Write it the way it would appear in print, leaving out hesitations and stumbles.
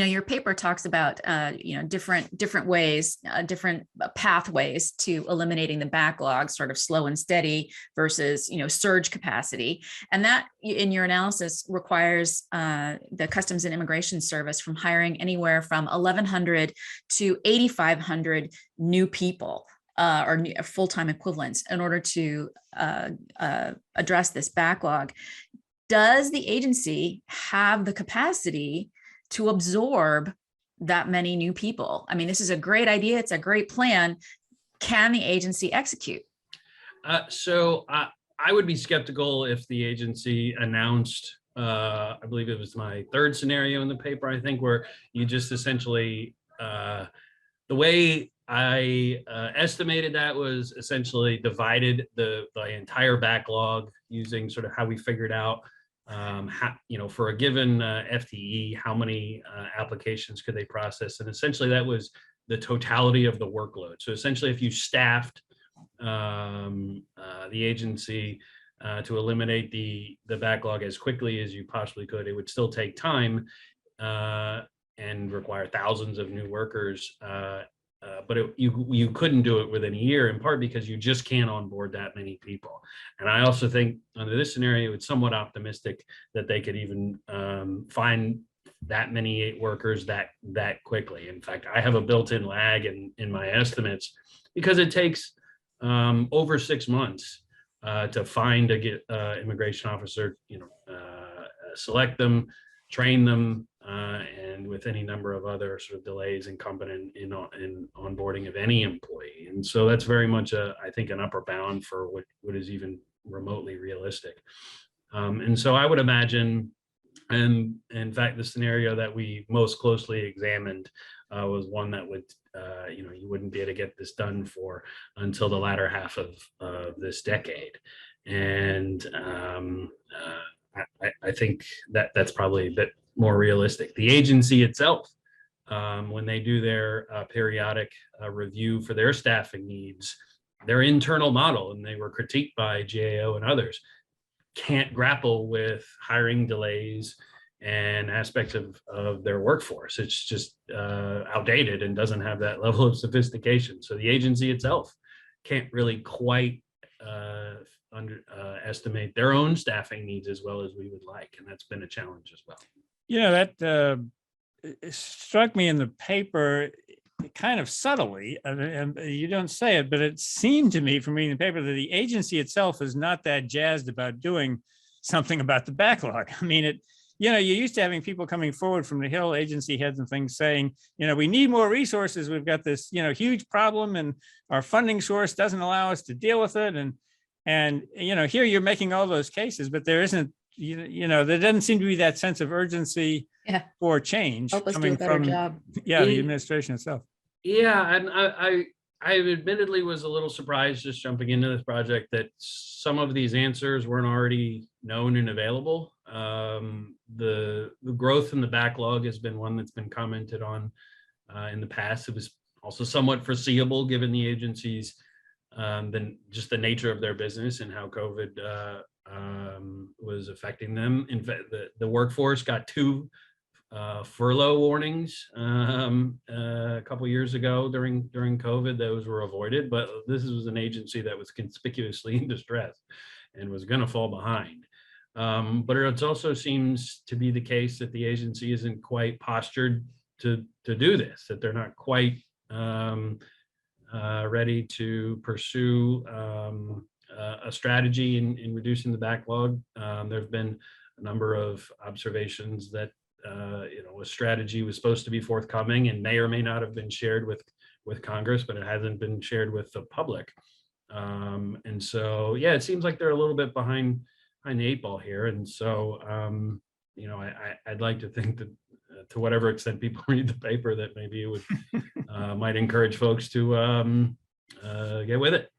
your paper talks about, different ways, different pathways to eliminating the backlog, sort of slow and steady versus, surge capacity. And that in your analysis requires the Customs and Immigration Service from hiring anywhere from 1,100 to 8,500 new people or full-time equivalents in order to address this backlog. Does the agency have the capacity to absorb that many new people? I mean, this is a great idea. It's a great plan. Can the agency execute? So I would be skeptical if the agency announced, I believe it was my third scenario in the paper, I think, where you just essentially, the way I estimated that was essentially divided the entire backlog using sort of how we figured out for a given FTE, how many applications could they process? And essentially that was the totality of the workload. So essentially if you staffed the agency to eliminate the backlog as quickly as you possibly could, it would still take time and require thousands of new workers. But you couldn't do it within a year, in part because you just can't onboard that many people. And I also think under this scenario, it's somewhat optimistic that they could even find that many workers that quickly. In fact, I have a built-in lag in my estimates because it takes over 6 months to find a immigration officer, select them, train them, and with any number of other sort of delays incumbent in onboarding of any employee. And so that's very much I think an upper bound for what is even remotely realistic. And so I would imagine, and in fact, the scenario that we most closely examined was one that would, you wouldn't be able to get this done until the latter half of this decade. And I think that's probably a bit more realistic. The agency itself, when they do their periodic review for their staffing needs, their internal model, and they were critiqued by GAO and others, can't grapple with hiring delays and aspects of their workforce. It's just outdated and doesn't have that level of sophistication. So the agency itself can't really quite estimate their own staffing needs as well as we would like. And that's been a challenge as well. That it struck me in the paper kind of subtly, and you don't say it, but it seemed to me from reading the paper that the agency itself is not that jazzed about doing something about the backlog. I mean, you're used to having people coming forward from the Hill, agency heads and things saying, we need more resources. We've got this, huge problem and our funding source doesn't allow us to deal with it. And here you're making all those cases, but there isn't, there doesn't seem to be that sense of urgency for change coming from the administration itself. Yeah, and I admittedly was a little surprised just jumping into this project that some of these answers weren't already known and available. The growth in the backlog has been one that's been commented on in the past. It was also somewhat foreseeable given the agency's just the nature of their business and how COVID was affecting them. In fact, the workforce got 2 furlough warnings a couple years ago during COVID. Those were avoided, but this was an agency that was conspicuously in distress and was going to fall behind. But it also seems to be the case that the agency isn't quite postured to do this, that they're not quite ready to pursue a strategy in reducing the backlog. There have been a number of observations that a strategy was supposed to be forthcoming and may or may not have been shared with Congress, but it hasn't been shared with the public. And so, it seems like they're a little bit behind the 8 ball here. And so, I'd like to think that to whatever extent people read the paper, that maybe it would might encourage folks to get with it.